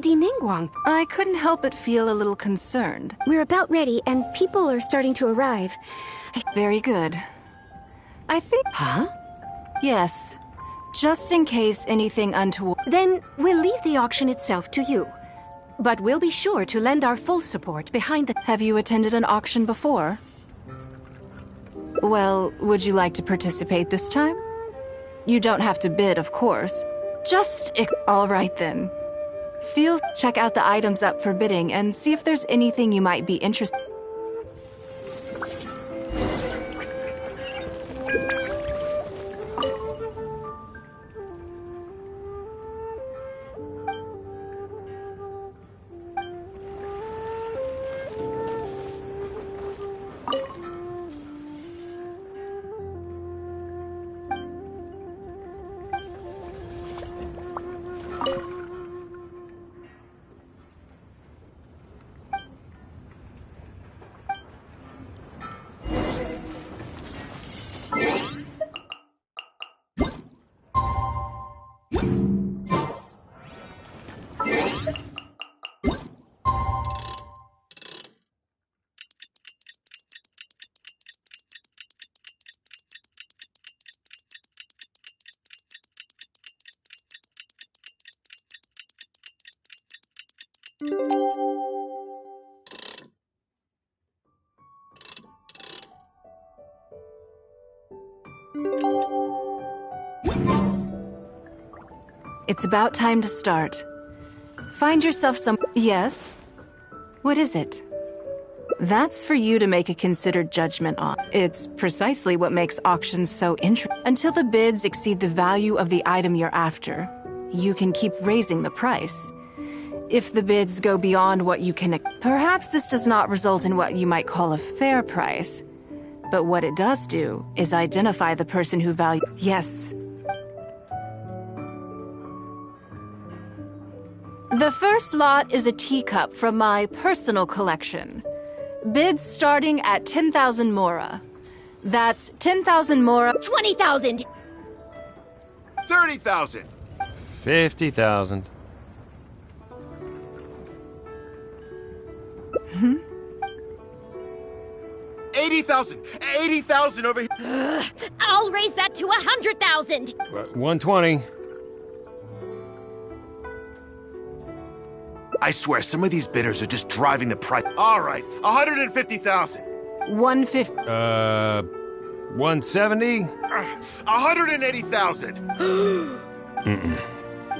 Lady Ningguang. I couldn't help but feel a little concerned. We're about ready, and people are starting to arrive. Very good. I think... Huh? Yes. Just in case anything untoward... Then we'll leave the auction itself to you. But we'll be sure to lend our full support behind the... Have you attended an auction before? Well, would you like to participate this time? You don't have to bid, of course. Just... All right, then. Check out the items up for bidding and see if there's anything you might be interested in. It's about time to start. Find yourself some... Yes? What is it? That's for you to make a considered judgment on. It's precisely what makes auctions so interesting. Until the bids exceed the value of the item you're after, you can keep raising the price. If the bids go beyond what you can... Perhaps this does not result in what you might call a fair price. But what it does do is identify the person who values... Yes. The first lot is a teacup from my personal collection. Bids starting at 10,000 mora. That's 10,000 mora... 20,000! 30,000! 50,000. Hmm? 80,000! 80,000 over here! I'll raise that to 100,000! 120. I swear, some of these bidders are just driving the price. All right, 150,000. 150. 170? 180,000.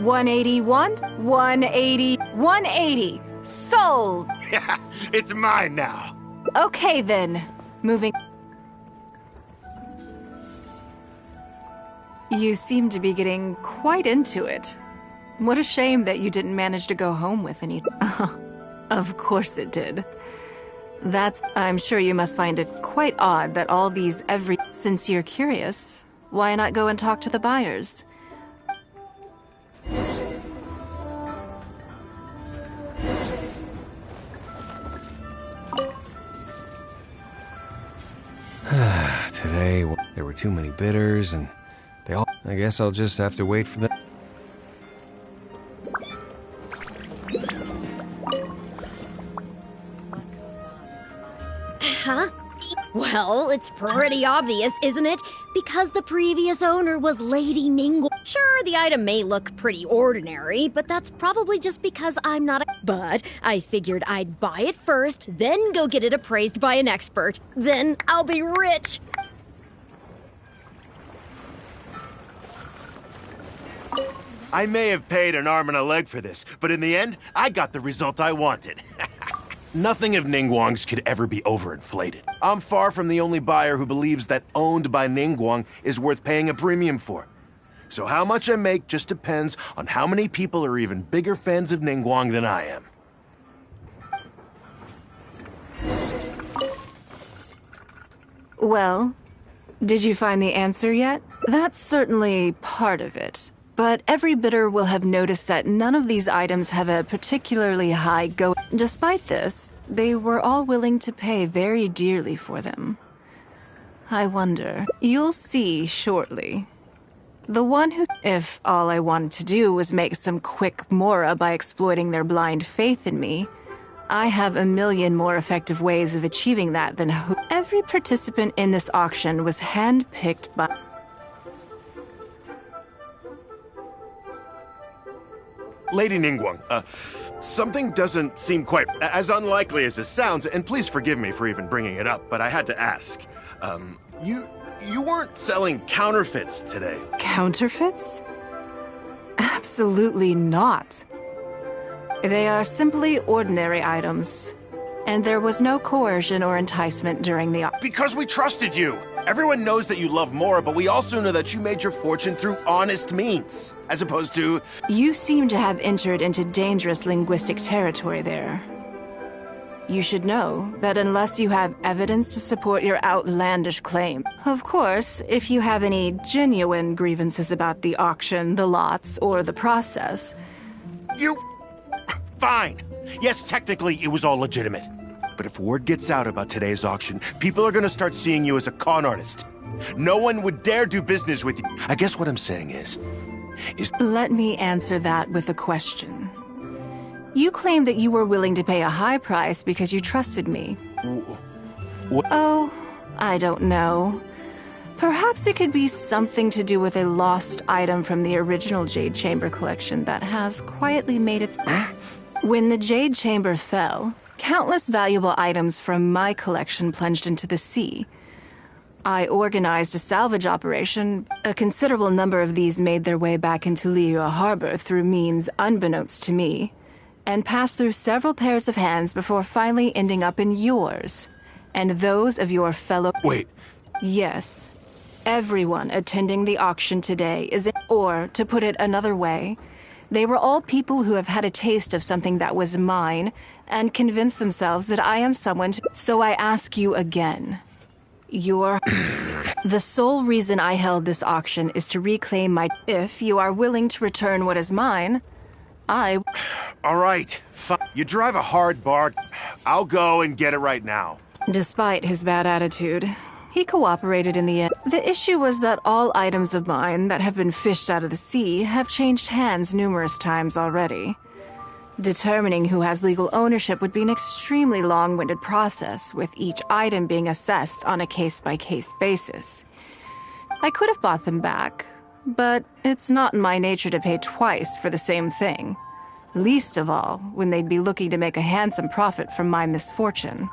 181? 180. 180. Sold. Yeah, it's mine now. Okay, then. Moving. You seem to be getting quite into it. What a shame that you didn't manage to go home with anything. Of course it did. I'm sure you must find it quite odd that all these Since you're curious, why not go and talk to the buyers? Today, there were too many bidders, and they all... I guess I'll just have to wait for them. Huh? Well, it's pretty obvious, isn't it? Because the previous owner was Lady Ningguang. Sure, the item may look pretty ordinary, but that's probably just because I'm not a... But I figured I'd buy it first, then go get it appraised by an expert. Then I'll be rich. I may have paid an arm and a leg for this, but in the end, I got the result I wanted. Nothing of Ningguang's could ever be overinflated. I'm far from the only buyer who believes that owned by Ningguang is worth paying a premium for. So how much I make just depends on how many people are even bigger fans of Ningguang than I am. Well, did you find the answer yet? That's certainly part of it. But every bidder will have noticed that none of these items have a particularly high go. Despite this, they were all willing to pay very dearly for them. I wonder. You'll see shortly. The one who... If all I wanted to do was make some quick mora by exploiting their blind faith in me, I have a million more effective ways of achieving that than every participant in this auction was handpicked by... Lady Ningguang, something doesn't seem quite as unlikely as this sounds, and please forgive me for even bringing it up, but I had to ask. You weren't selling counterfeits today. Counterfeits? Absolutely not. They are simply ordinary items, and there was no coercion or enticement during the... Because we trusted you! Everyone knows that you love Mora, but we also know that you made your fortune through honest means, as opposed to... You seem to have entered into dangerous linguistic territory there. You should know that unless you have evidence to support your outlandish claim... Of course, if you have any genuine grievances about the auction, the lots, or the process... You... Fine. Yes, technically, it was all legitimate. But if word gets out about today's auction, people are gonna start seeing you as a con artist. No one would dare do business with you. I guess what I'm saying is... Let me answer that with a question. You claimed that you were willing to pay a high price because you trusted me. Oh, I don't know. Perhaps it could be something to do with a lost item from the original Jade Chamber collection that has quietly made its... When the Jade Chamber fell, countless valuable items from my collection plunged into the sea. I organized a salvage operation. A considerable number of these made their way back into Liyue Harbor through means unbeknownst to me, and passed through several pairs of hands before finally ending up in yours, and those of your fellow... Wait. Yes. Everyone attending the auction today is... Or, to put it another way, they were all people who have had a taste of something that was mine and convinced themselves that I am someone to... So I ask you again. The sole reason I held this auction is to reclaim my... If you are willing to return what is mine, I... All right, fine. You drive a hard bargain. I'll go and get it right now. Despite his bad attitude, he cooperated in the end. The issue was that all items of mine that have been fished out of the sea have changed hands numerous times already. Determining who has legal ownership would be an extremely long-winded process, with each item being assessed on a case-by-case basis. I could have bought them back, but it's not in my nature to pay twice for the same thing. Least of all, when they'd be looking to make a handsome profit from my misfortune.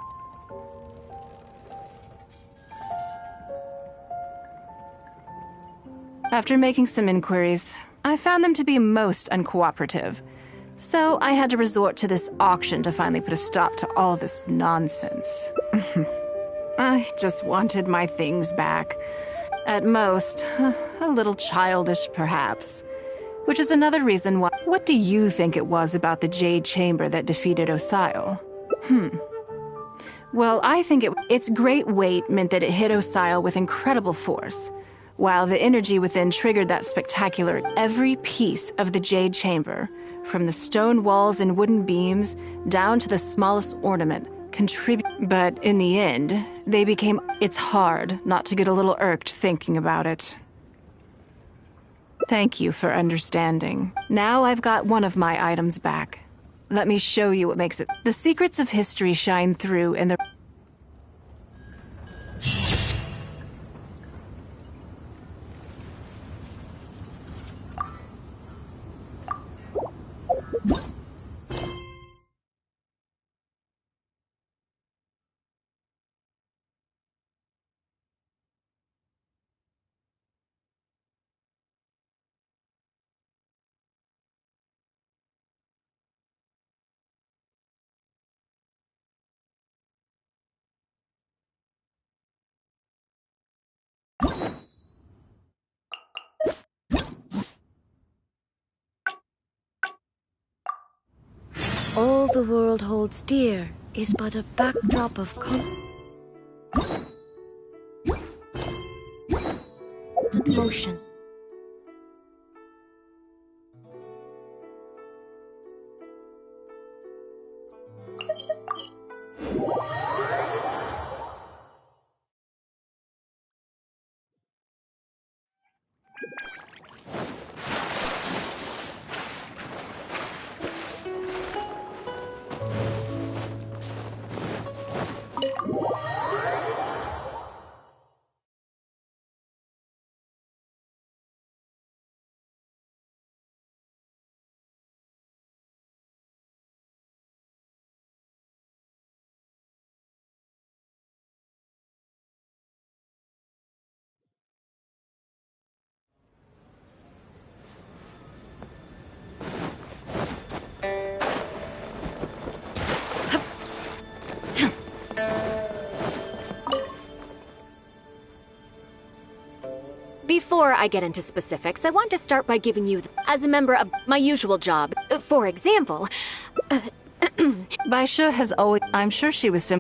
After making some inquiries, I found them to be most uncooperative. So I had to resort to this auction to finally put a stop to all this nonsense. I just wanted my things back. At most, a little childish, perhaps. Which is another reason why... What do you think it was about the Jade Chamber that defeated Osile? Well, I think its great weight meant that it hit Osile with incredible force, while the energy within triggered that spectacular... Every piece of the Jade Chamber, from the stone walls and wooden beams down to the smallest ornament, but in the end, they became... It's hard not to get a little irked thinking about it. Thank you for understanding. Now I've got one of my items back. Let me show you what makes it... The secrets of history shine through in the... All the world holds dear is but a backdrop of constant motion. Before I get into specifics, I want to start by giving you, as a member of my usual job, for example, Baisha has always... I'm sure she was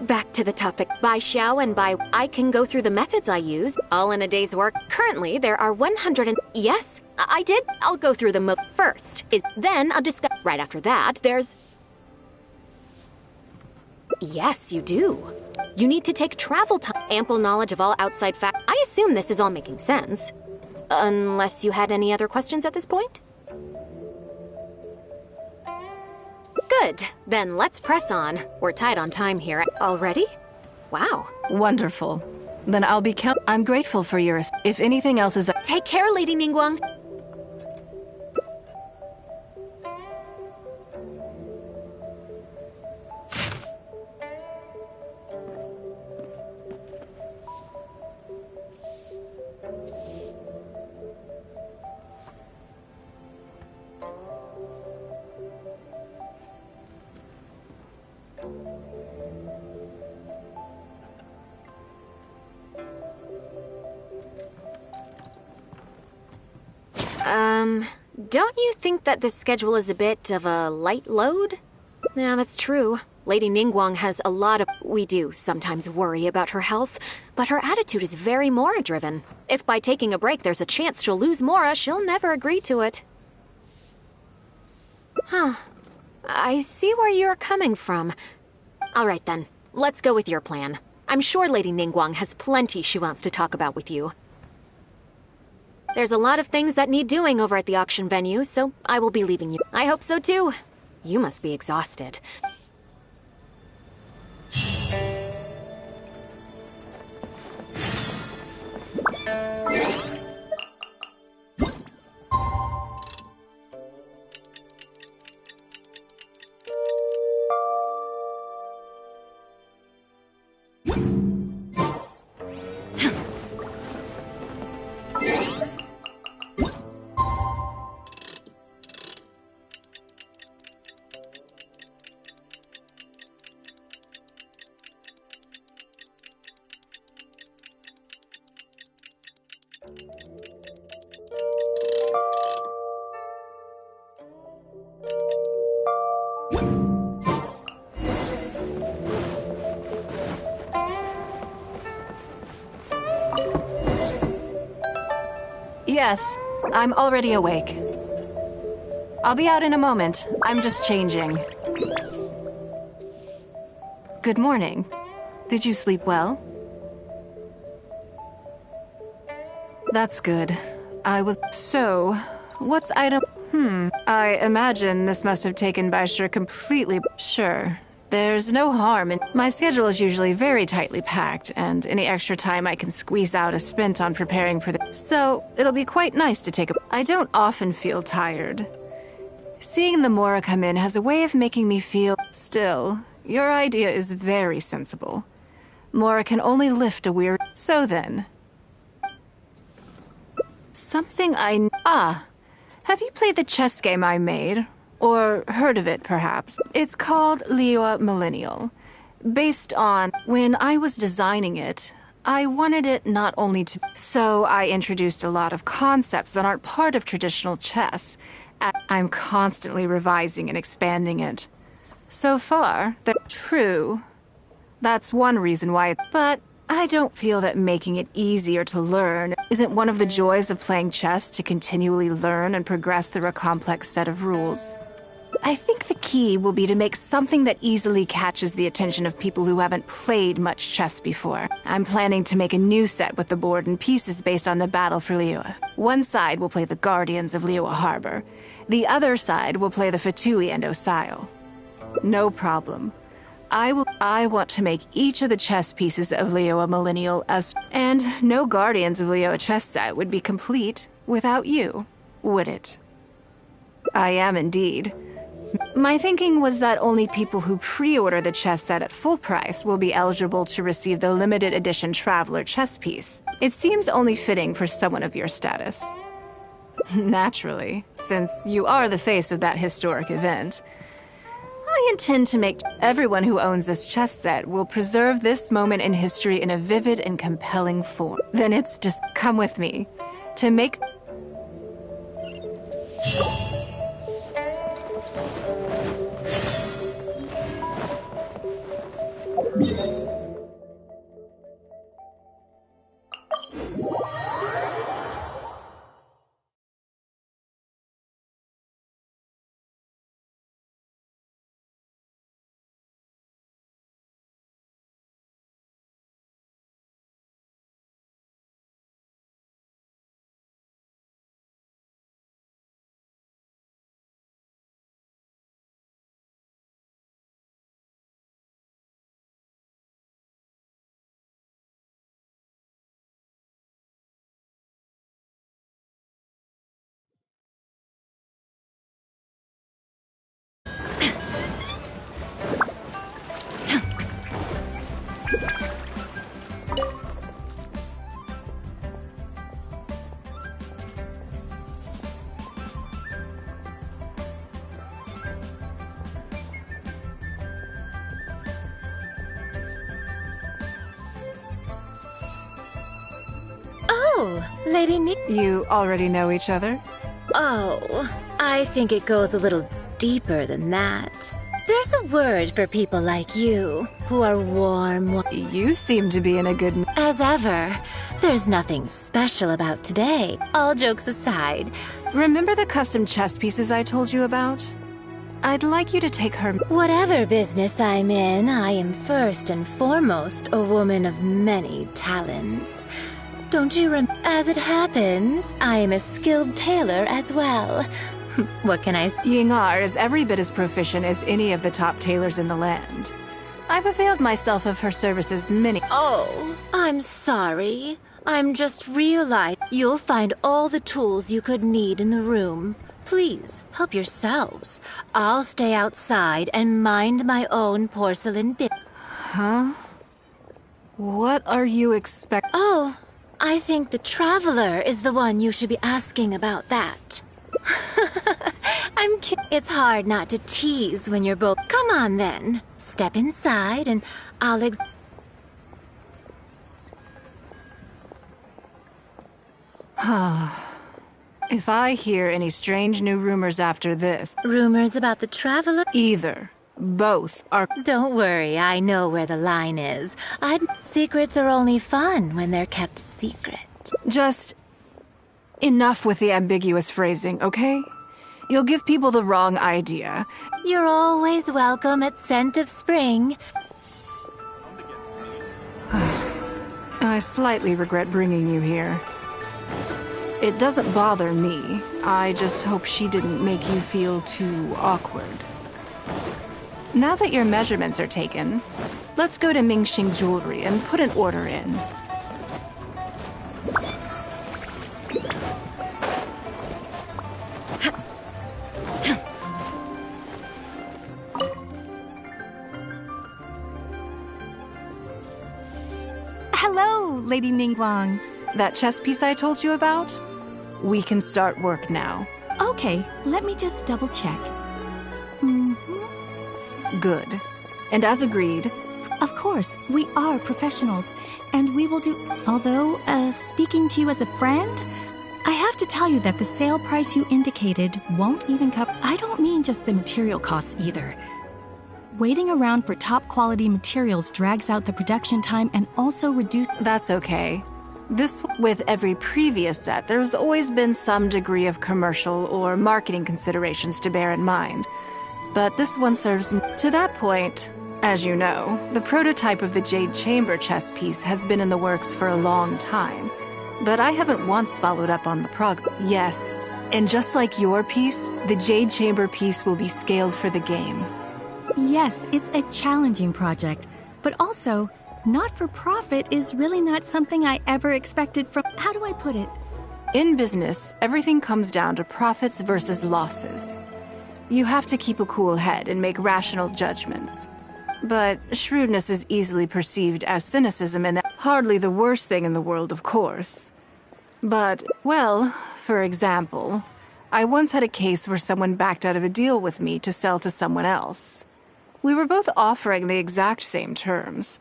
back to the topic. By Xiao and by I can go through the methods I use, all in a day's work. Currently, there are 100 and... Yes, I did. I'll go through them first. Then I'll discuss... Right after that, there's... Yes, you do. You need to take travel time, ample knowledge of all outside facts. I assume this is all making sense. Unless you had any other questions at this point? Good. Then let's press on. We're tight on time here. Already? Wow. Wonderful. Then I'll be I'm grateful for your... If anything else is... Take care, Lady Ningguang. Don't you think that this schedule is a bit of a light load? Yeah, that's true. Lady Ningguang has a lot of... We do sometimes worry about her health, but her attitude is very Mora-driven. If by taking a break there's a chance she'll lose Mora, she'll never agree to it. Huh. I see where you're coming from. Alright then, let's go with your plan. I'm sure Lady Ningguang has plenty she wants to talk about with you. There's a lot of things that need doing over at the auction venue, so I will be leaving you. I hope so too. You must be exhausted. Yes, I'm already awake. I'll be out in a moment. I'm just changing. Good morning. Did you sleep well? That's good. So, what's item... I imagine this must have taken Baisha completely... Sure. There's no harm in... My schedule is usually very tightly packed, and any extra time I can squeeze out is spent on preparing for the... So, it'll be quite nice to take a... I don't often feel tired. Seeing the Mora come in has a way of making me feel... Still, your idea is very sensible. Mora can only lift a weary... So then... Something have you played the chess game I made? Or heard of it, perhaps? It's called Liyue Millennial. Based on... When I was designing it, I wanted it not only to... So I introduced a lot of concepts that aren't part of traditional chess. I'm constantly revising and expanding it. So far, they're true. That's one reason why... But I don't feel that making it easier to learn isn't one of the joys of playing chess to continually learn and progress through a complex set of rules. I think the key will be to make something that easily catches the attention of people who haven't played much chess before. I'm planning to make a new set with the board and pieces based on the battle for Liyue. One side will play the Guardians of Liyue Harbor. The other side will play the Fatui and Osile. No problem. I want to make each of the chess pieces of Liyue Millennial as... And no Guardians of Liyue chess set would be complete without you, would it? I am indeed. My thinking was that only people who pre-order the chess set at full price will be eligible to receive the limited edition Traveler chess piece. It seems only fitting for someone of your status. Naturally, since you are the face of that historic event. I intend to make... Everyone who owns this chess set will preserve this moment in history in a vivid and compelling form. Then it's just come with me to make... Oh, Lady Ni- You already know each other? Oh, I think it goes a little deeper than that. There's a word for people like you, who are warm. You seem to be in a good mood. As ever, there's nothing special about today. All jokes aside, Remember the custom chess pieces I told you about? I'd like you to take her... whatever business I'm in, I am first and foremost a woman of many talents. Don't you As it happens, I am a skilled tailor as well. What can I... Yingar is every bit as proficient as any of the top tailors in the land. I've availed myself of her services many... Oh, I'm sorry. I'm just realized you'll find all the tools you could need in the room. Please, help yourselves. I'll stay outside and mind my own porcelain bit. Huh? What are you expect... Oh, I think the Traveler is the one you should be asking about that. I'm kidding. It's hard not to tease when you're both... Come on then. Step inside and I'll If I hear any strange new rumors after this... Rumors about the Traveler? Either. Both are... Don't worry, I know where the line is. Secrets are only fun when they're kept secret. Just... enough with the ambiguous phrasing, okay? You'll give people the wrong idea. You're always welcome at Scent of Spring. I slightly regret bringing you here. It doesn't bother me. I just hope she didn't make you feel too awkward. Now that your measurements are taken, let's go to Mingxing Jewelry and put an order in. Hello, Lady Ningguang. That chess piece I told you about? We can start work now. Okay, let me just double check. Good. And as agreed... Of course, we are professionals, and we will do... Although, speaking to you as a friend, I have to tell you that the sale price you indicated won't even cover... I don't mean just the material costs either. Waiting around for top-quality materials drags out the production time and also reduces... That's okay. With every previous set, there's always been some degree of commercial or marketing considerations to bear in mind. But this one serves... To that point, as you know, the prototype of the Jade Chamber chess piece has been in the works for a long time. But I haven't once followed up on the progress. Yes, and just like your piece, the Jade Chamber piece will be scaled for the game. Yes, it's a challenging project, but also... not-for-profit is really not something I ever expected from... How do I put it? In business, everything comes down to profits versus losses. You have to keep a cool head and make rational judgments. But shrewdness is easily perceived as cynicism, and that's hardly the worst thing in the world, of course. But, well, for example, I once had a case where someone backed out of a deal with me to sell to someone else. We were both offering the exact same terms.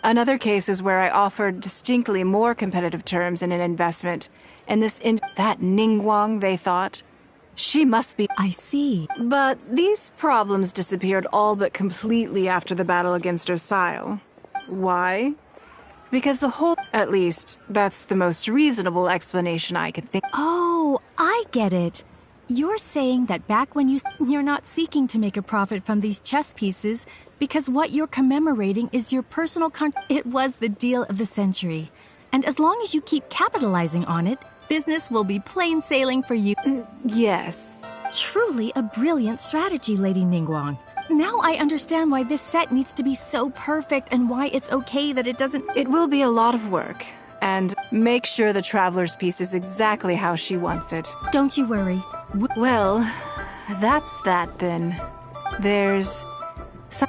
Another case is where I offered distinctly more competitive terms in an investment, and that Ningguang, they thought, she must be. I see. But these problems disappeared all but completely after the battle against Osile. Why? Because at least, that's the most reasonable explanation I can think. Oh, I get it. You're saying that back when you're not seeking to make a profit from these chess pieces because what you're commemorating is your personal It was the deal of the century. And as long as you keep capitalizing on it, business will be plain sailing for you. Yes. Truly a brilliant strategy, Lady Ningguang. Now I understand why this set needs to be so perfect and why it's okay that it doesn't... It will be a lot of work. And make sure the Traveler's piece is exactly how she wants it. Don't you worry. Well, that's that then. There's some...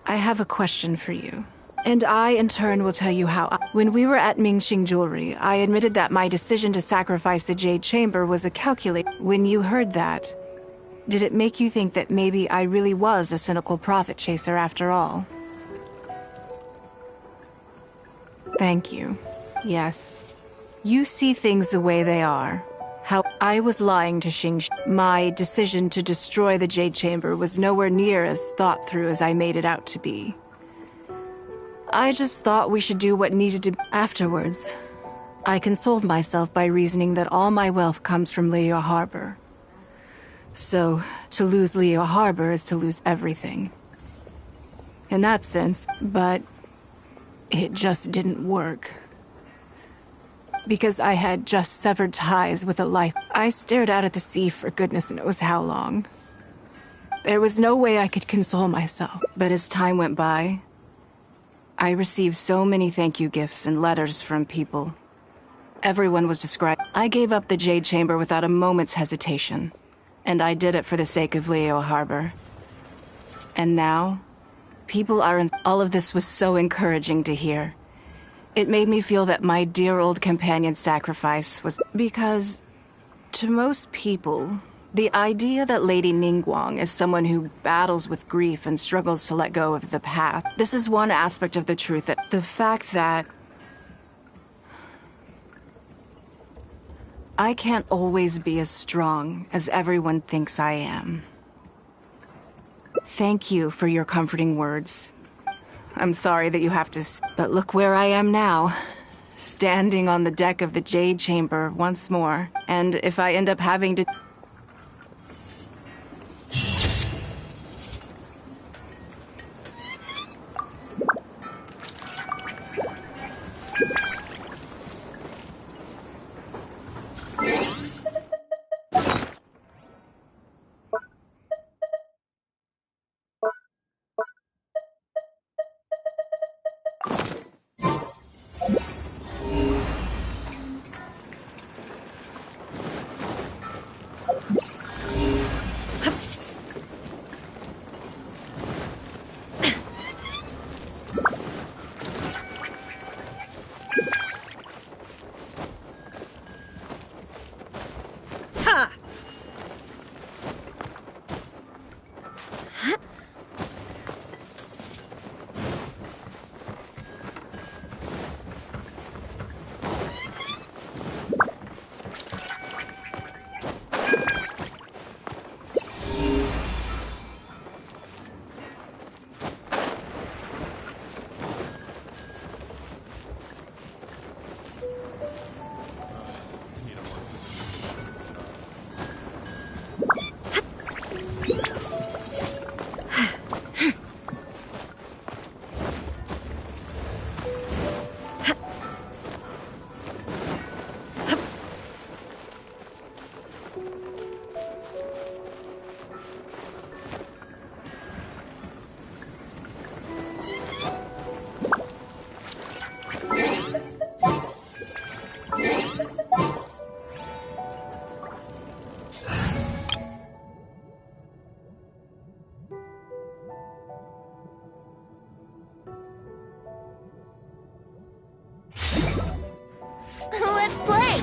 I have a question for you. And I, in turn, will tell you how. When we were at Mingxing Jewelry, I admitted that my decision to sacrifice the Jade Chamber was a calculate. When you heard that, did it make you think that maybe I really was a cynical profit chaser after all? Thank you. Yes. You see things the way they are. How I was lying to Xing. My decision to destroy the Jade Chamber was nowhere near as thought through as I made it out to be. I just thought we should do what needed to. Afterwards, I consoled myself by reasoning that all my wealth comes from Leo Harbor. So, to lose Leo Harbor is to lose everything. In that sense, but it just didn't work. Because I had just severed ties with a life. I stared out at the sea for goodness knows how long. There was no way I could console myself. But as time went by, I received so many thank you gifts and letters from people. Everyone was described. I gave up the Jade Chamber without a moment's hesitation. And I did it for the sake of Leo Harbor. And now, people are in. All of this was so encouraging to hear. It made me feel that my dear old companion's sacrifice was... Because, to most people, the idea that Lady Ningguang is someone who battles with grief and struggles to let go of the past. This is one aspect of the truth, that the fact that I can't always be as strong as everyone thinks I am. Thank you for your comforting words. I'm sorry that you have to... But look where I am now. Standing on the deck of the Jade Chamber once more. And if I end up having to... Let's play!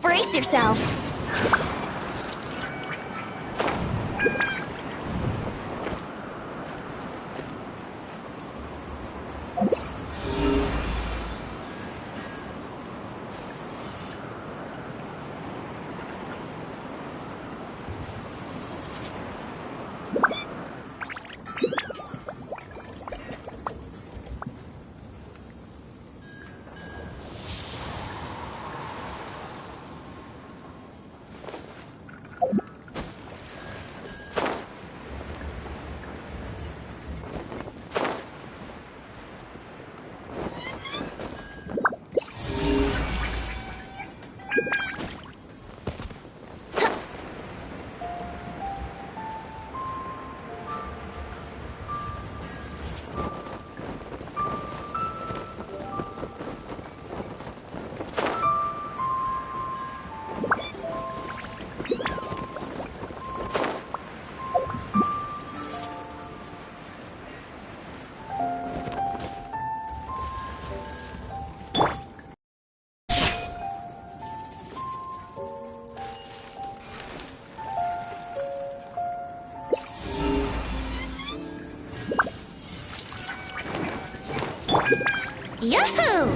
Brace yourself! Yahoo!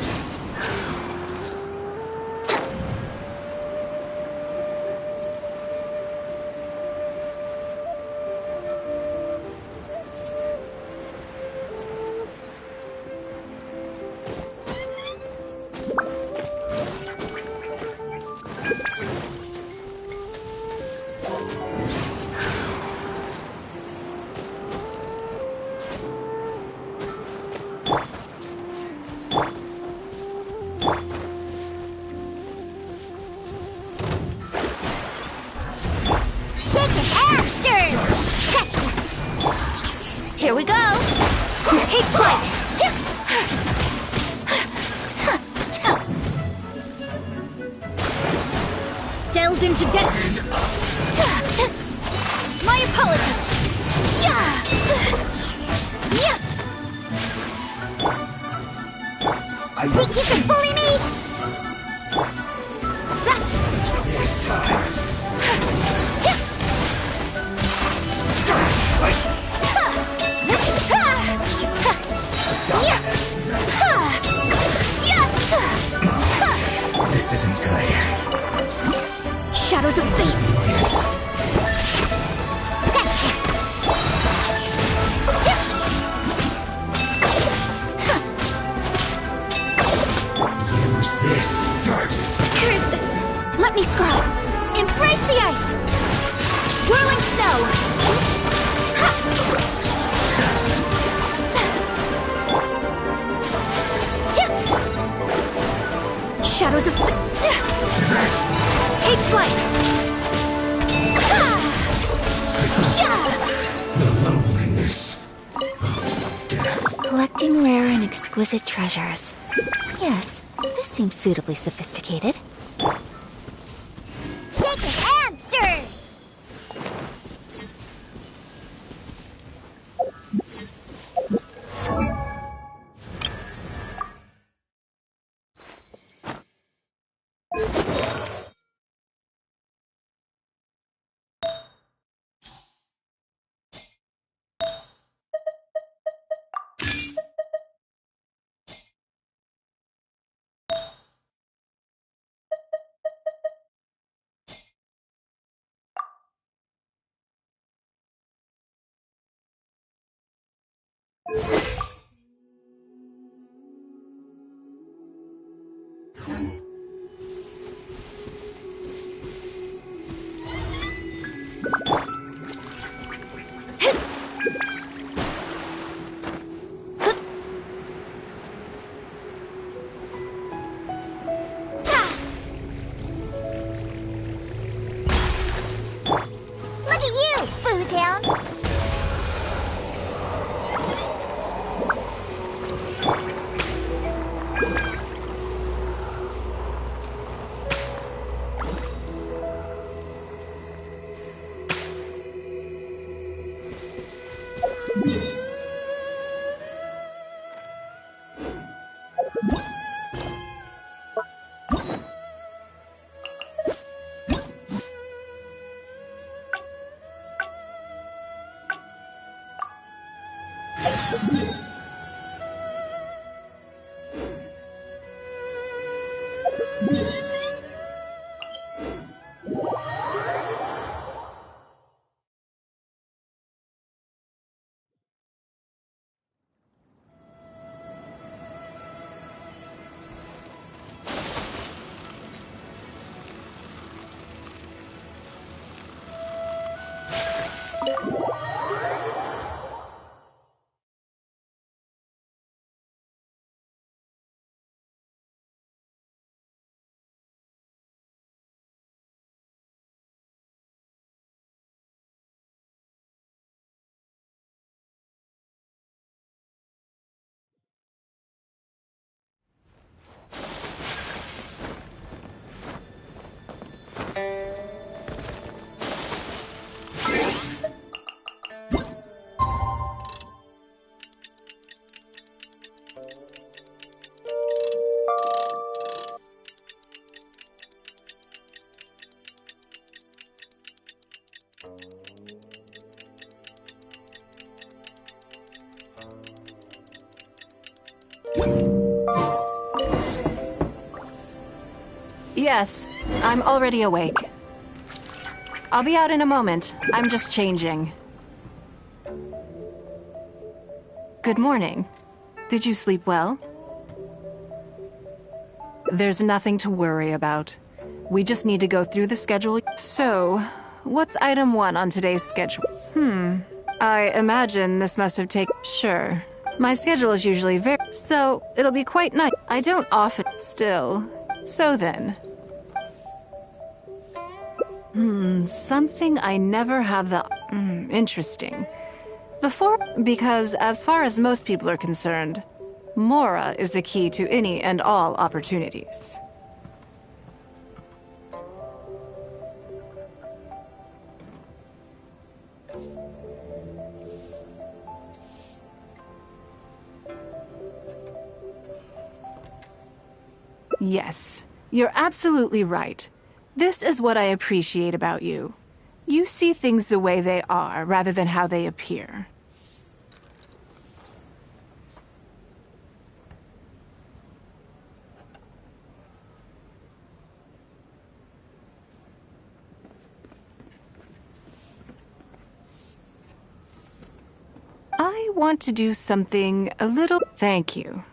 Here we go! Take flight! Delve into destiny! My apologies! Think you can bully me? Waste time. This isn't good. Shadows of fate! Use this first. Curses! Let me scrub! Embrace the ice! Whirling snow! Shadows of take flight! The loneliness of death. Collecting rare and exquisite treasures. Yes, this seems suitably sophisticated. Shake it and stir! Yes, I'm already awake. I'll be out in a moment. I'm just changing. Good morning. Did you sleep well? There's nothing to worry about. We just need to go through the schedule. So, what's item 1 on today's schedule? I imagine this must have taken... Sure. My schedule is usually very... So, it'll be quite nice. I don't often... Still. So then. Something I never have the... interesting. Because as far as most people are concerned, Mora is the key to any and all opportunities. Yes, you're absolutely right. This is what I appreciate about you. You see things the way they are, rather than how they appear. I want to do something a little... Thank you.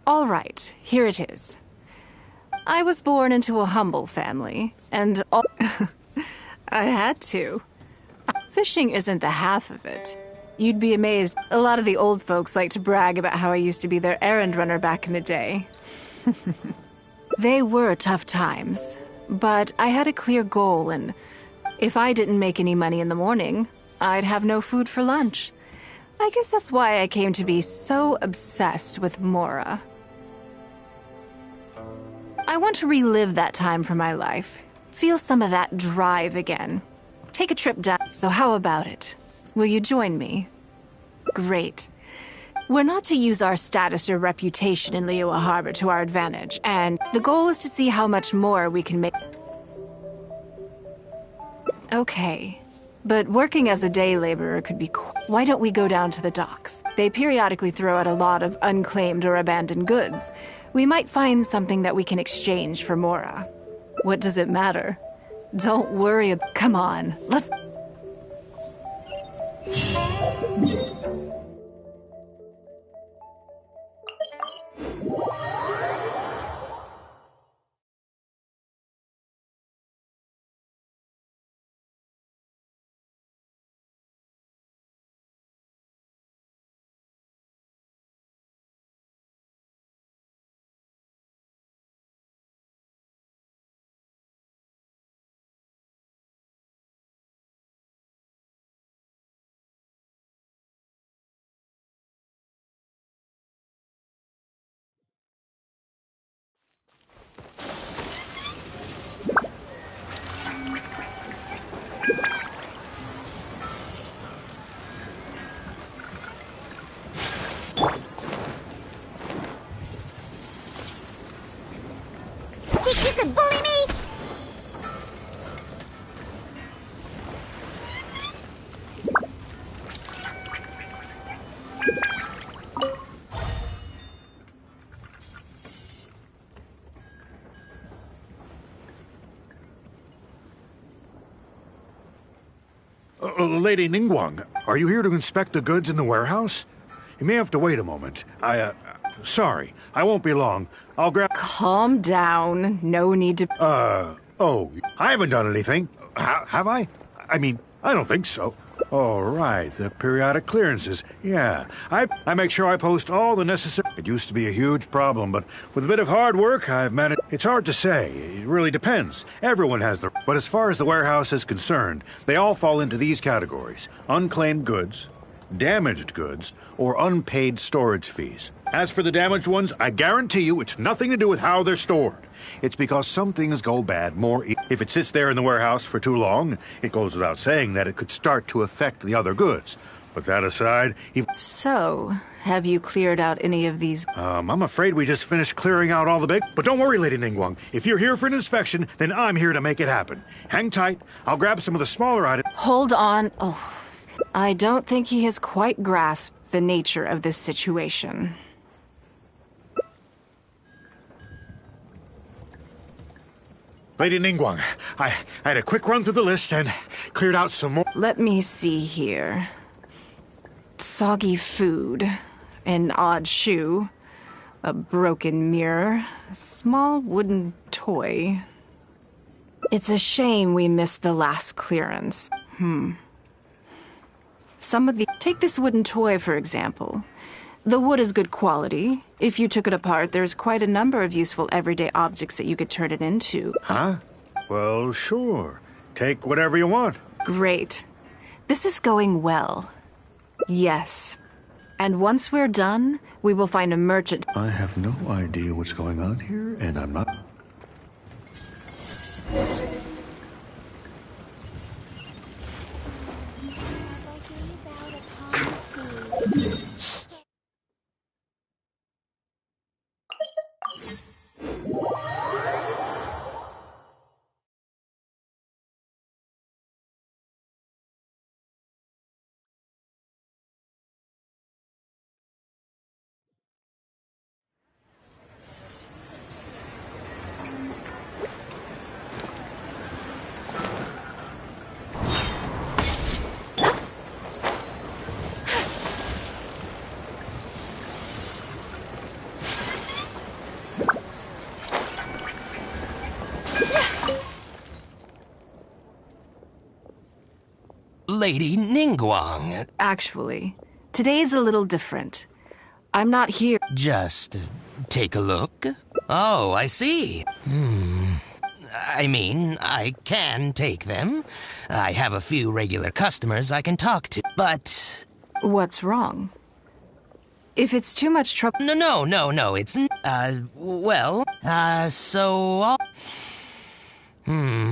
All right, here it is. I was born into a humble family, and I had to. Fishing isn't the half of it. You'd be amazed. A lot of the old folks like to brag about how I used to be their errand runner back in the day. They were tough times, but I had a clear goal, and if I didn't make any money in the morning, I'd have no food for lunch. I guess that's why I came to be so obsessed with Mora. I want to relive that time for my life. Feel some of that drive again. Take a trip down. So how about it? Will you join me? Great. We're not to use our status or reputation in Liyue Harbor to our advantage, and the goal is to see how much more we can make. Okay. But working as a day laborer could be cool. Why don't we go down to the docks? They periodically throw out a lot of unclaimed or abandoned goods. We might find something that we can exchange for Mora. What does it matter? Don't worry. Come on, let's... could bully me? Lady Ningguang, are you here to inspect the goods in the warehouse? You may have to wait a moment. Sorry, I won't be long. I'll grab... Calm down. No need to... Oh, I haven't done anything. Have I? I mean, I don't think so. Oh, right, the periodic clearances. Yeah, I make sure I post all the necessary... It used to be a huge problem, but with a bit of hard work, I've managed... It's hard to say. It really depends. Everyone has their... But as far as the warehouse is concerned, they all fall into these categories. Unclaimed goods, damaged goods, or unpaid storage fees. As for the damaged ones, I guarantee you it's nothing to do with how they're stored. It's because some things go bad if it sits there in the warehouse for too long. It goes without saying that it could start to affect the other goods. But that aside, So, have you cleared out any of these? I'm afraid we just finished clearing out all the big... But don't worry, Lady Ningguang. If you're here for an inspection, then I'm here to make it happen. Hang tight. I'll grab some of the smaller items... Hold on. Oh, I don't think he has quite grasped the nature of this situation. Lady Ningguang, I had a quick run through the list and cleared out some more... Let me see here. Soggy food, an odd shoe, a broken mirror, a small wooden toy. It's a shame we missed the last clearance. Some of the... Take this wooden toy, for example. The wood is good quality. If you took it apart, there's quite a number of useful everyday objects that you could turn it into. Huh? Well, sure. Take whatever you want. Great. This is going well. Yes. And once we're done, we will find a merchant. I have no idea what's going on here, and I'm not... Lady Ningguang. Actually, today's a little different. I'm not here. Just take a look. Oh, I see. I mean, I can take them. I have a few regular customers I can talk to, but... What's wrong? If it's too much trouble... No, it's... so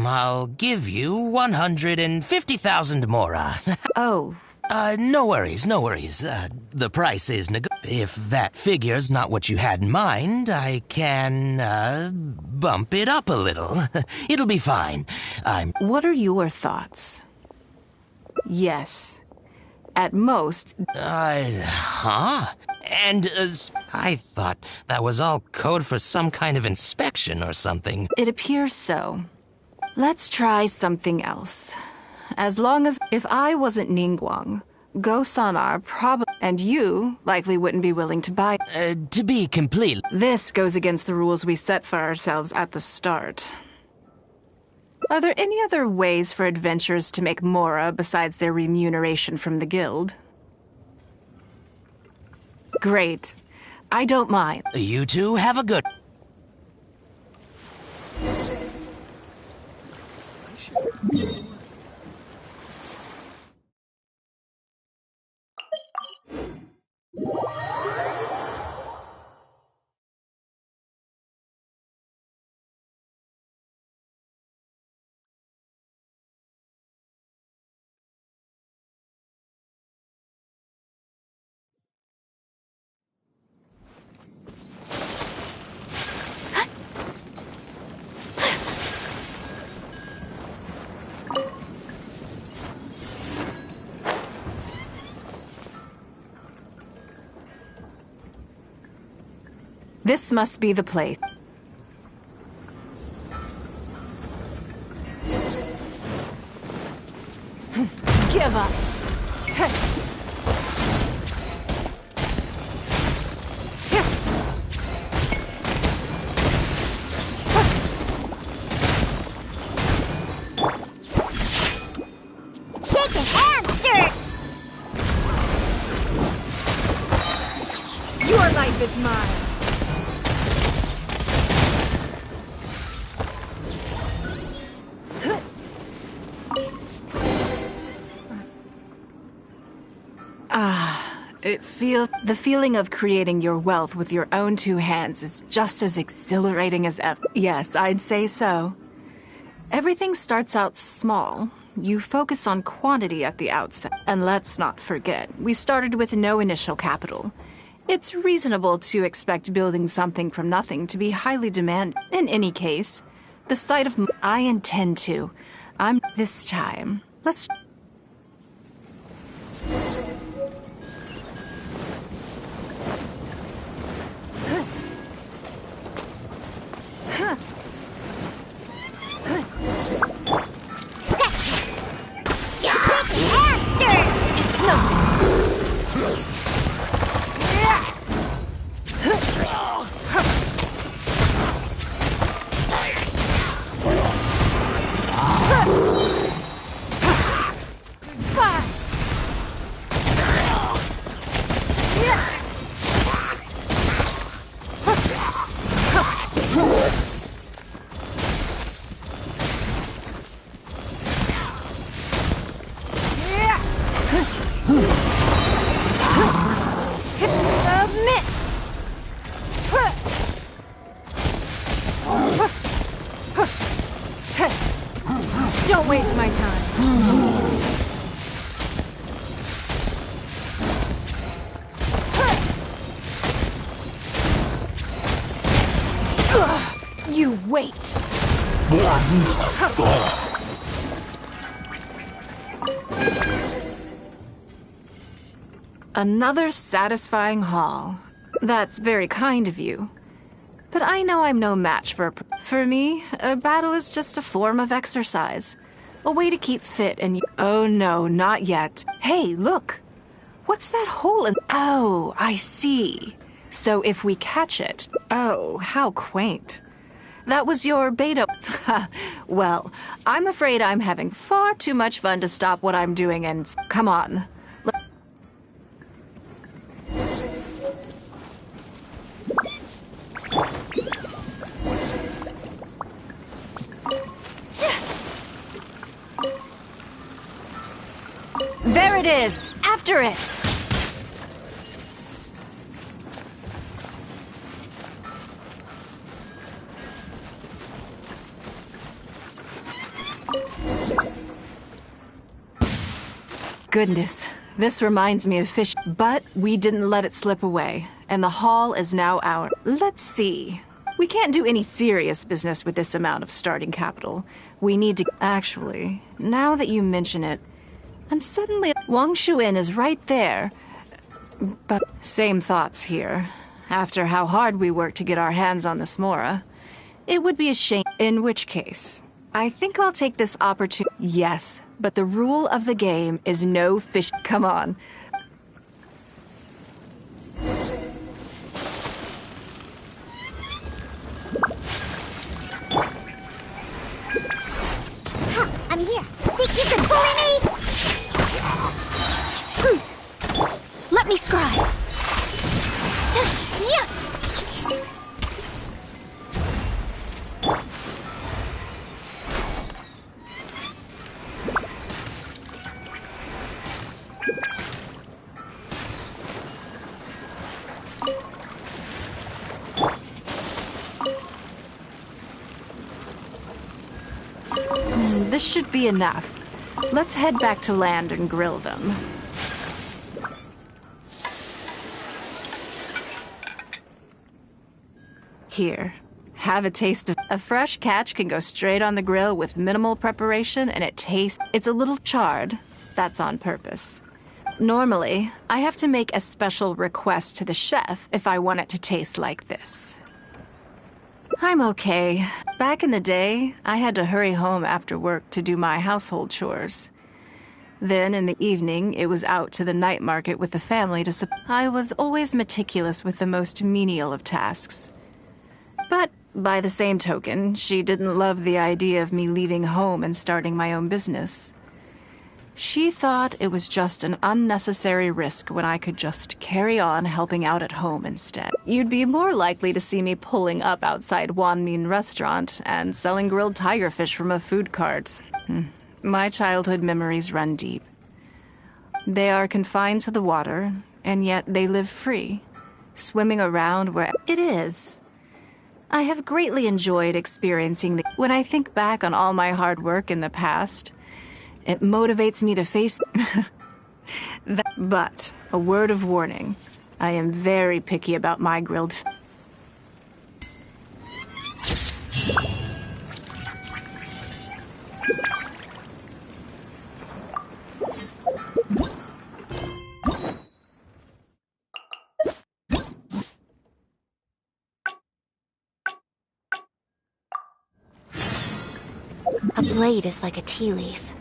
I'll give you 150,000 mora. Oh. No worries. The price is If that figure's not what you had in mind, I can, bump it up a little. It'll be fine. What are your thoughts? Yes. At most... Huh? And, I thought that was all code for some kind of inspection or something. It appears so. Let's try something else. As long as... If I wasn't Ningguang, Go-Sonar probably... And you likely wouldn't be willing to buy... To be complete... This goes against the rules we set for ourselves at the start. Are there any other ways for adventurers to make mora besides their remuneration from the guild? Great. I don't mind. You two have a good... This must be the place. Give up. Shake a hamster! Your life is mine. The feeling of creating your wealth with your own two hands is just as exhilarating as ever. Yes, I'd say so. Everything starts out small. You focus on quantity at the outset. And let's not forget, we started with no initial capital. It's reasonable to expect building something from nothing to be highly demanded. In any case, the sight of I intend to. This time. Let's... It's nothing. Don't waste my time. You wait. Another satisfying haul. That's very kind of you. But I know I'm no match for... For me, a battle is just a form of exercise. A way to keep fit and... Oh no, not yet. Hey, look! What's that hole in... Oh, I see. So if we catch it... Oh, how quaint. That was your beta... Well, I'm afraid I'm having far too much fun to stop what I'm doing and... Come on. There it is! After it! Goodness, this reminds me of fish, but we didn't let it slip away, and the haul is now ours. Let's see. We can't do any serious business with this amount of starting capital. We need to... Actually, now that you mention it, I'm suddenly... Wangshu Inn is right there. But same thoughts here. After how hard we worked to get our hands on this Mora, it would be a shame. In which case, I think I'll take this opportunity. Yes, but the rule of the game is no fish. Come on. I'm here. Think you can bully me? Let me scry. Yeah. This should be enough. Let's head back to land and grill them. Here, have a taste of... A fresh catch can go straight on the grill with minimal preparation, and it tastes... It's a little charred. That's on purpose. Normally, I have to make a special request to the chef if I want it to taste like this. I'm okay. Back in the day, I had to hurry home after work to do my household chores. Then, in the evening, it was out to the night market with the family to I was always meticulous with the most menial of tasks. But, by the same token, she didn't love the idea of me leaving home and starting my own business. She thought it was just an unnecessary risk when I could just carry on helping out at home instead. You'd be more likely to see me pulling up outside Wanmin restaurant and selling grilled tiger fish from a food cart. My childhood memories run deep. They are confined to the water, and yet they live free, swimming around where it is. I have greatly enjoyed experiencing when I think back on all my hard work in the past. It motivates me to face that. But, a word of warning, I am very picky about my grilled A blade is like a tea leaf.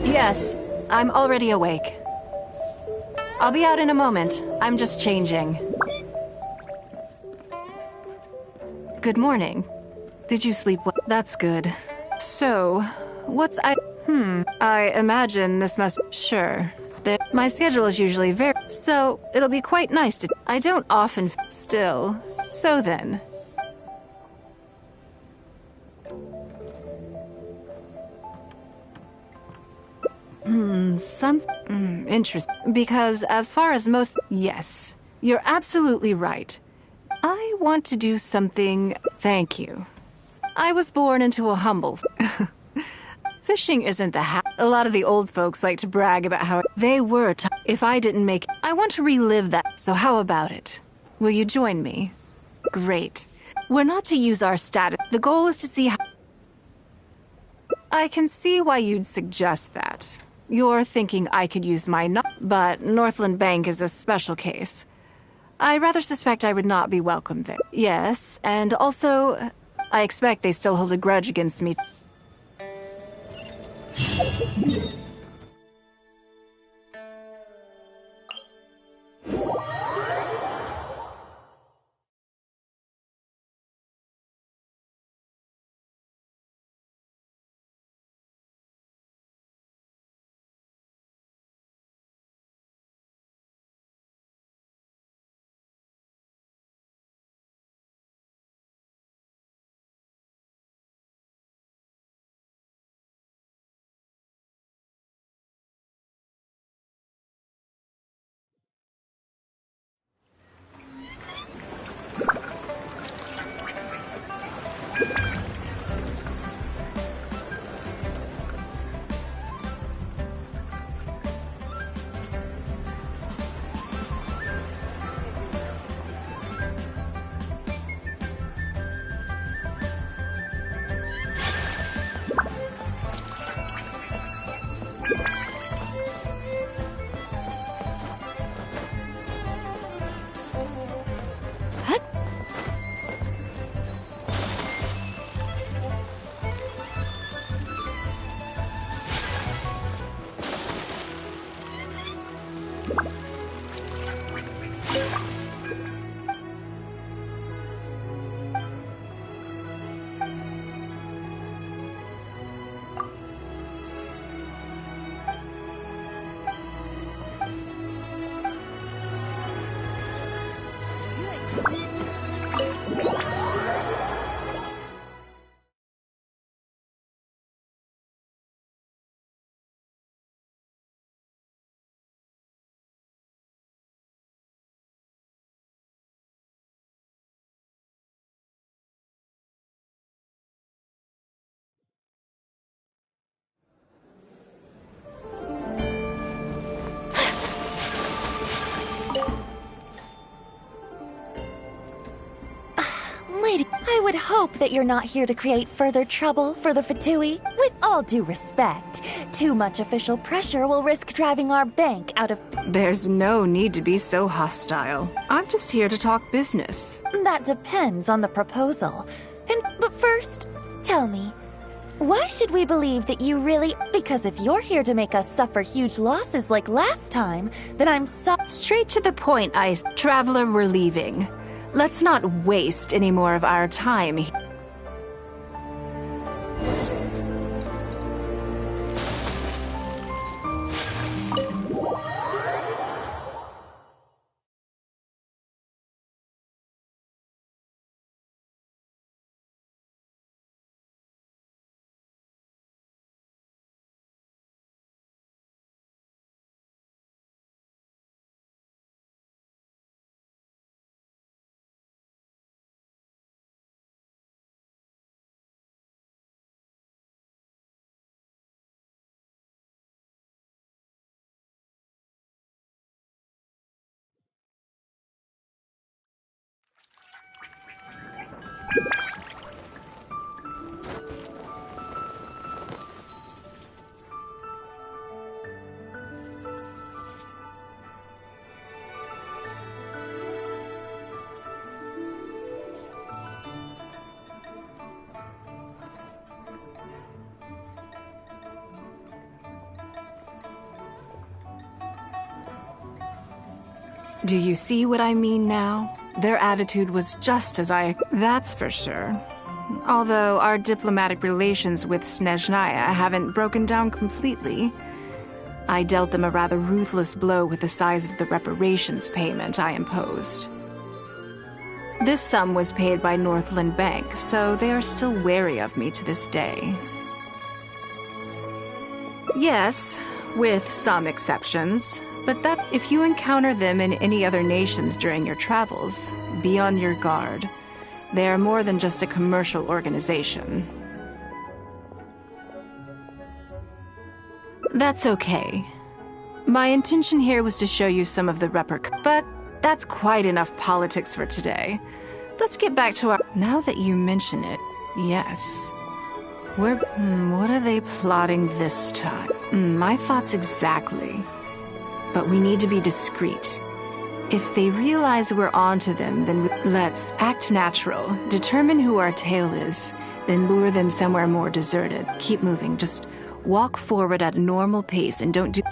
Yes, I'm already awake. I'll be out in a moment. I'm just changing. Good morning. Did you sleep well? That's good. So, I imagine this must... Sure. My schedule is usually very... So, it'll be quite nice to... I don't often... Still. So then... Interesting. Because as far as most... Yes, you're absolutely right. I want to do something... Thank you. I was born into a humble... Fishing isn't the A lot of the old folks like to brag about how they were if I didn't make... I want to relive that, so how about it? Will you join me? Great. We're not to use our status. The goal is to see how... I can see why you'd suggest that. You're thinking I could use my but Northland Bank is a special case. I rather suspect I would not be welcome there. Yes, and also, I expect they still hold a grudge against me. I would hope that you're not here to create further trouble for the Fatui. With all due respect, too much official pressure will risk driving our bank out of... There's no need to be so hostile. I'm just here to talk business. That depends on the proposal. But first, tell me, why should we believe that you really... Because if you're here to make us suffer huge losses like last time, then I'm Straight to the point, Ice. Traveler, we're leaving. Let's not waste any more of our time. Do you see what I mean now? Their attitude was just as That's for sure. Although our diplomatic relations with Snezhnaya haven't broken down completely. I dealt them a rather ruthless blow with the size of the reparations payment I imposed. This sum was paid by Northland Bank, so they are still wary of me to this day. Yes, with some exceptions. But that if you encounter them in any other nations during your travels, be on your guard. They are more than just a commercial organization. That's okay. My intention here was to show you some of the but that's quite enough politics for today. Let's get back to our... Now that you mention it, yes. What are they plotting this time? My thoughts exactly. But we need to be discreet. If they realize we're onto them, then let's act natural, determine who our tail is, then lure them somewhere more deserted. Keep moving, just walk forward at a normal pace and don't do...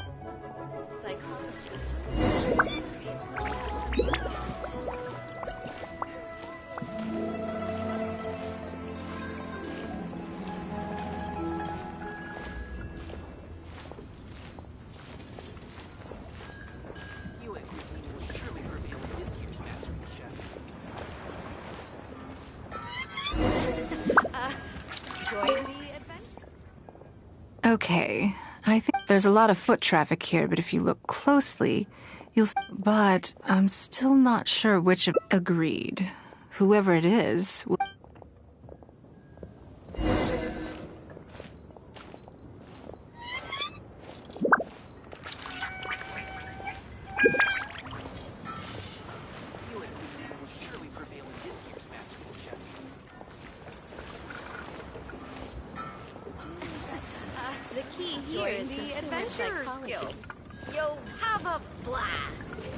Okay, I think there's a lot of foot traffic here, but if you look closely, you'll... But I'm still not sure which of... Agreed. Whoever it is... You'll have a blast.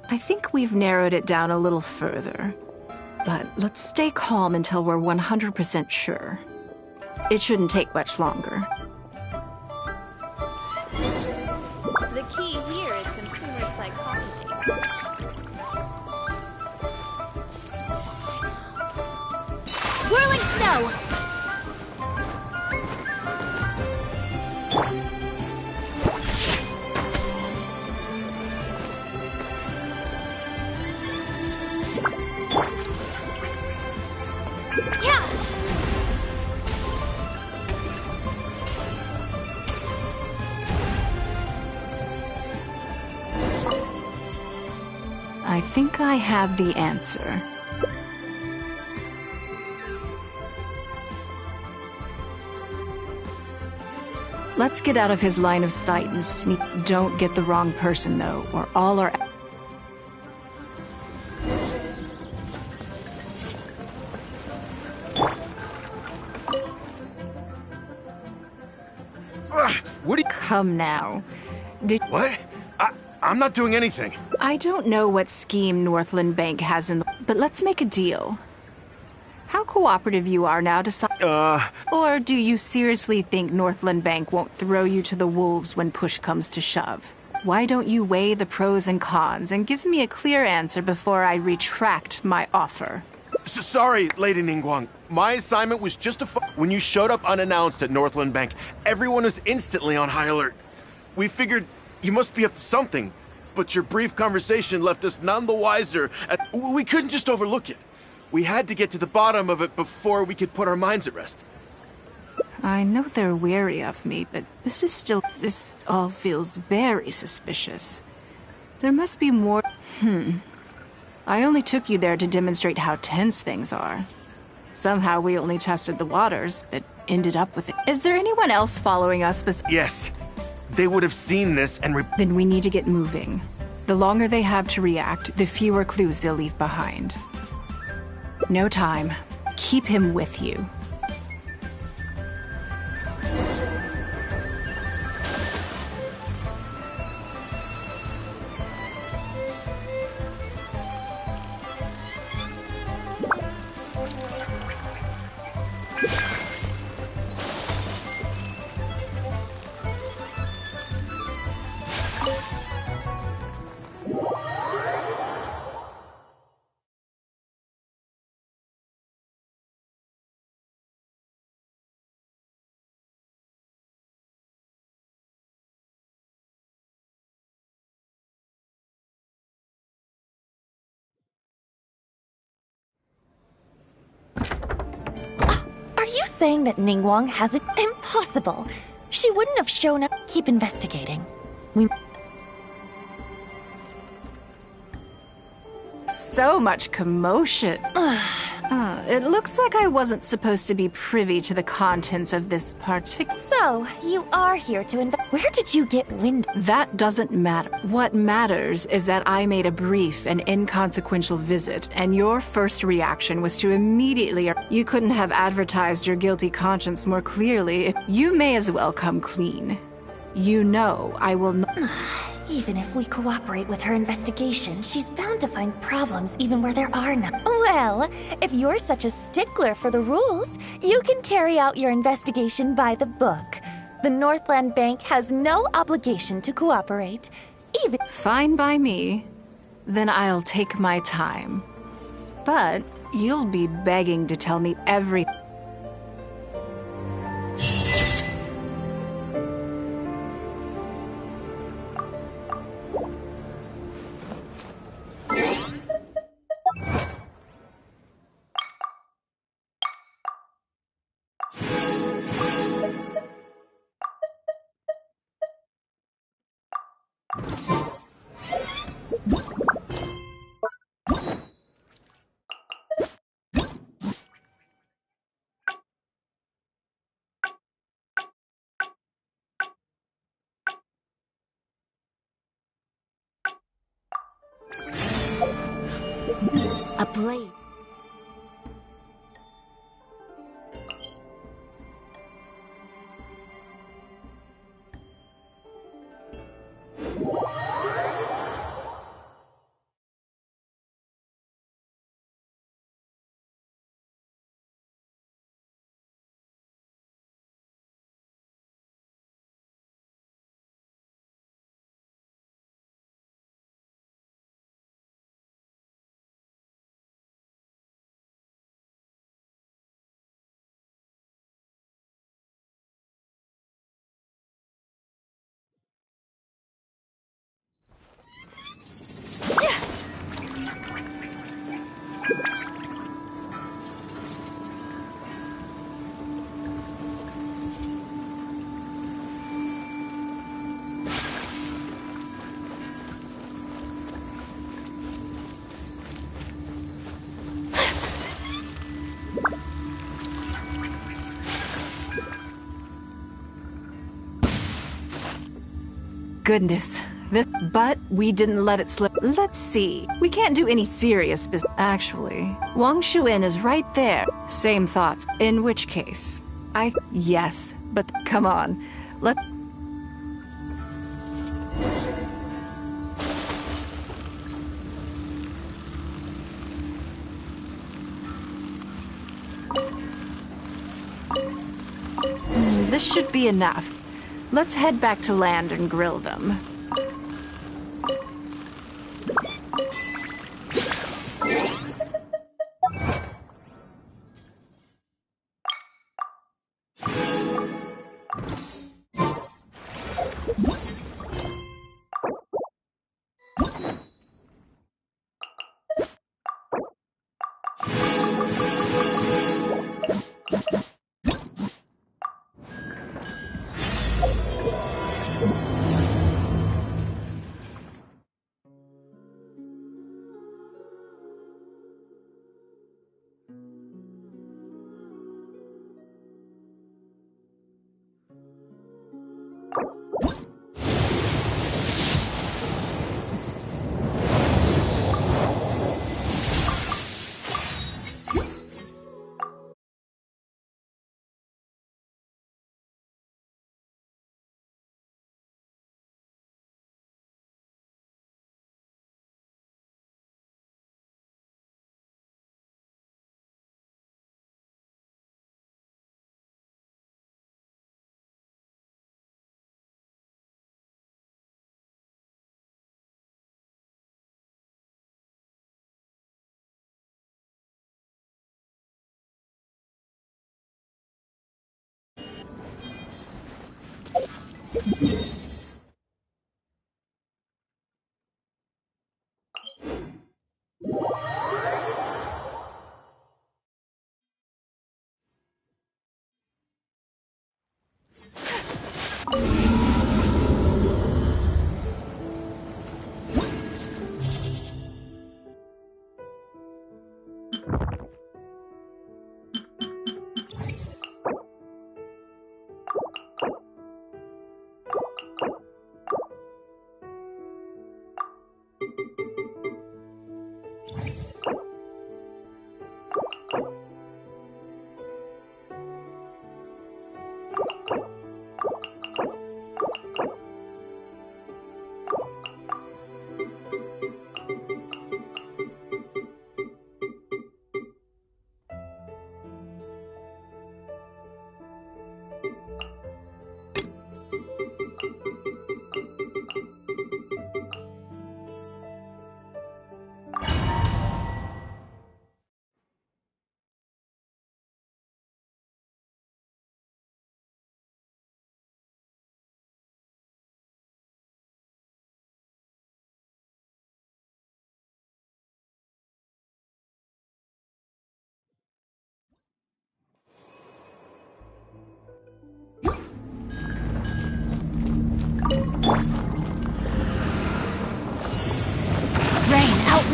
I think we've narrowed it down a little further. But let's stay calm until we're 100% sure. It shouldn't take much longer. The key here is consumer psychology. Whirling snow! Yeah! I think I have the answer. Let's get out of his line of sight and sneak. Don't get the wrong person, though, or all our... What do you... Come now. What? I'm not doing anything. I don't know what scheme Northland Bank has in... But let's make a deal. How cooperative you are now to... Or do you seriously think Northland Bank won't throw you to the wolves when push comes to shove? Why don't you weigh the pros and cons and give me a clear answer before I retract my offer? Sorry, Lady Ningguang. My assignment was just to... When you showed up unannounced at Northland Bank, everyone was instantly on high alert. We figured you must be up to something, but your brief conversation left us none the wiser. We couldn't just overlook it. We had to get to the bottom of it before we could put our minds at rest. I know they're wary of me, but this all feels very suspicious. There must be more... I only took you there to demonstrate how tense things are. Somehow we only tested the waters, but ended up with it. Is there anyone else following us Yes. They would have seen this and... Then we need to get moving. The longer they have to react, the fewer clues they'll leave behind. No time. Keep him with you. Are you saying that Ningguang has it? Impossible! She wouldn't have shown up. Keep investigating. So much commotion. It looks like I wasn't supposed to be privy to the contents of this particular... So, you are here to Where did you get wind? That doesn't matter. What matters is that I made a brief and inconsequential visit, and your first reaction was to immediately... You couldn't have advertised your guilty conscience more clearly. You may as well come clean. You know I will not... Even if we cooperate with her investigation, she's bound to find problems even where there are none. Well, if you're such a stickler for the rules, you can carry out your investigation by the book. The Northland Bank has no obligation to cooperate, even... Fine by me. Then I'll take my time. But you'll be begging to tell me everything. A blade. goodness. But we didn't let it slip. Let's see. We can't do any serious business. Actually, Wangshu Inn is right there. Same thoughts. In which case, yes, but come on. This should be enough. Let's head back to land and grill them.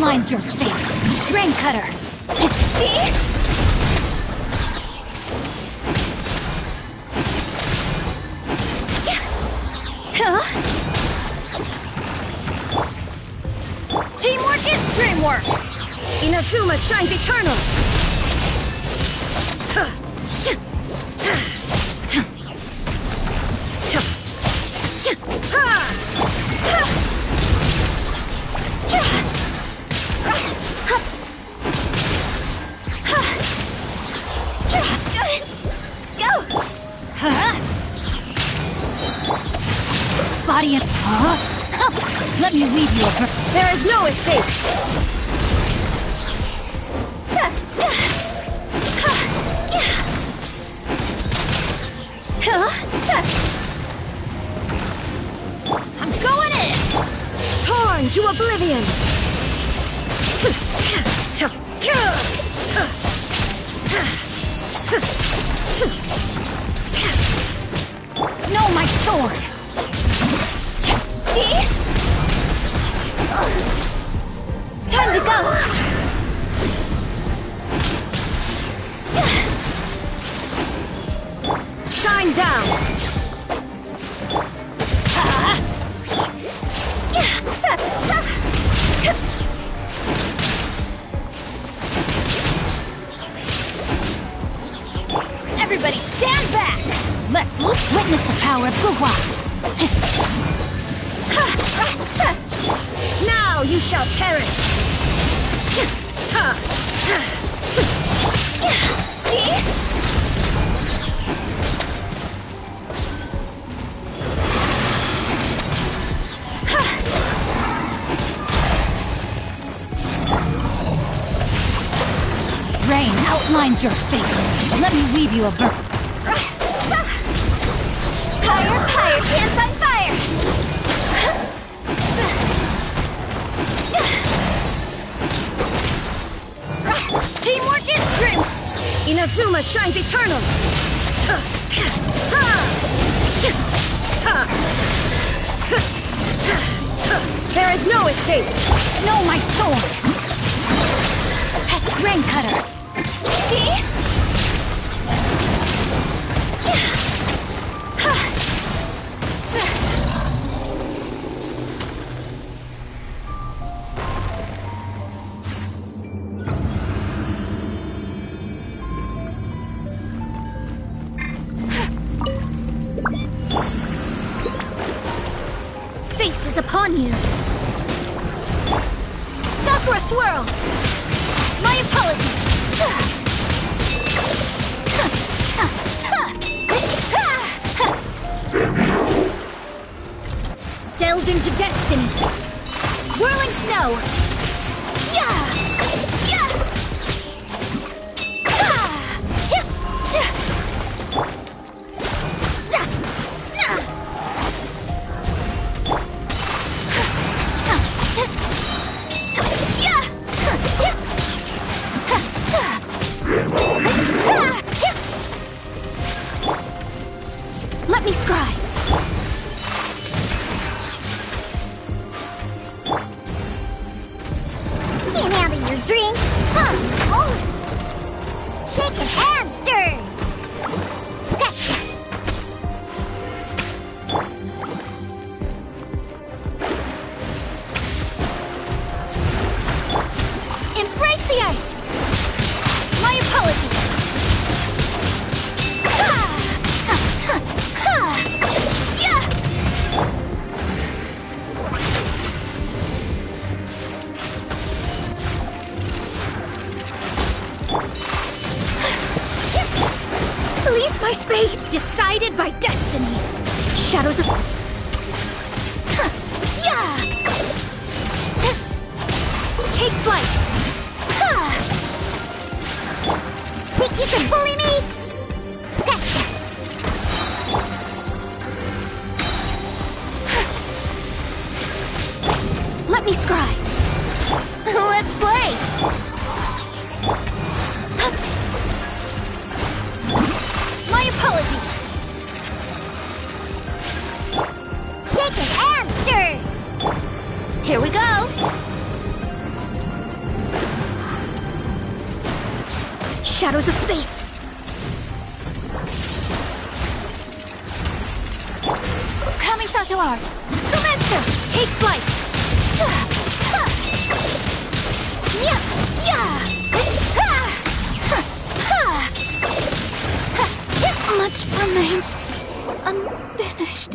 Outlines your fate. Rain Cutter. See? Huh? Teamwork is dreamwork. Inazuma shines eternal. Body and... Let me leave you. There is no escape. I'm going in. Torn to oblivion. No, my sword. See? Time to go! Shine down! Everybody stand back! Let's witness the power of Guhua! Now you shall perish! Rain outlines your fate. Let me weave you a verse. Fire, fire, hands on fire! Teamwork is dream! Inazuma shines eternal! There is no escape! Know my sword! Rain cutter! See? Fate is upon you! Sakura swirl! My apologies! Delve into destiny! Whirling snow! Yeah! Yeah! Let me scry! Can't handle your drink. Huh? Oh. Shake it and stir. Scratch it. Embrace the ice! My apologies! Leave my space! Decided by destiny! Shadows of... Yeah! Take flight! Think you can bully me? Scratch that. Let me scry! Let's play. My apologies! Shake it and stir. Here we go! Shadows of fate! Coming Sato Art! Sumetsu! Take flight! Much remains unfinished.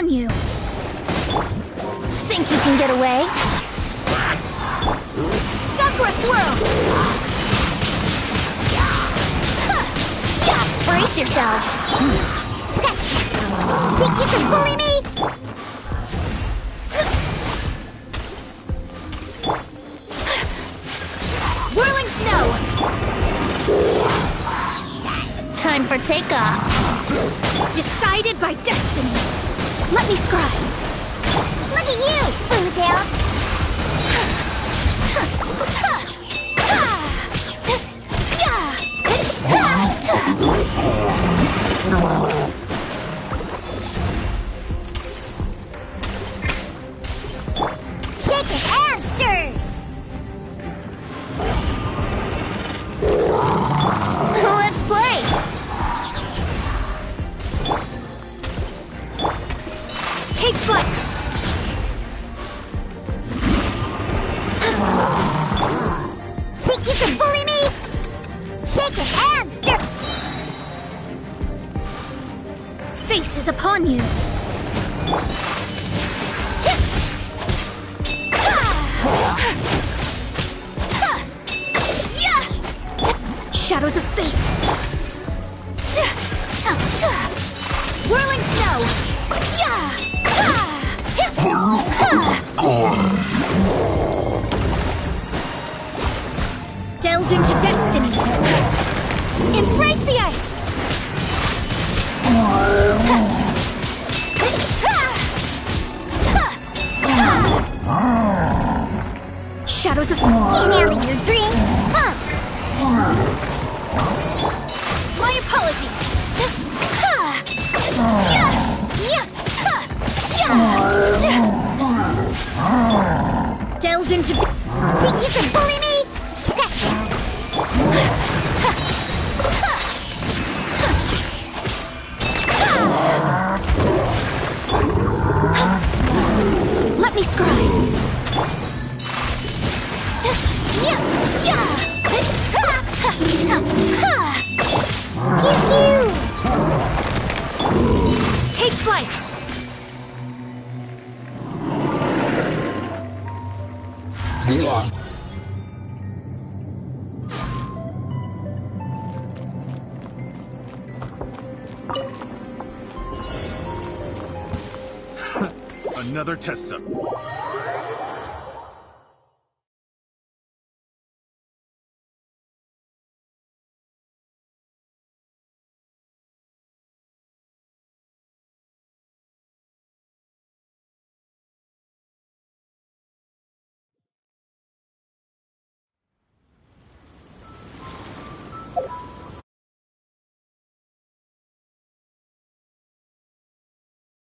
upon you! Think you can get away? Sakura Swirl! Brace yourselves! Sketch! Think you can bully me? Whirling Snow! Time for takeoff. Decided by destiny! Let me scribe! Look at you, Boozle! Shake it and stir! Let's play! Take flight! Think you can bully me? Shake it and stir! Fate is upon you! Shadows of fate! Whirling Snow! Delve into destiny! Embrace the ice! Shadows of Nearly your dream! My apologies! Delve into Think you can bully me? Sketch! Let me scribe! Take flight! Another test sub.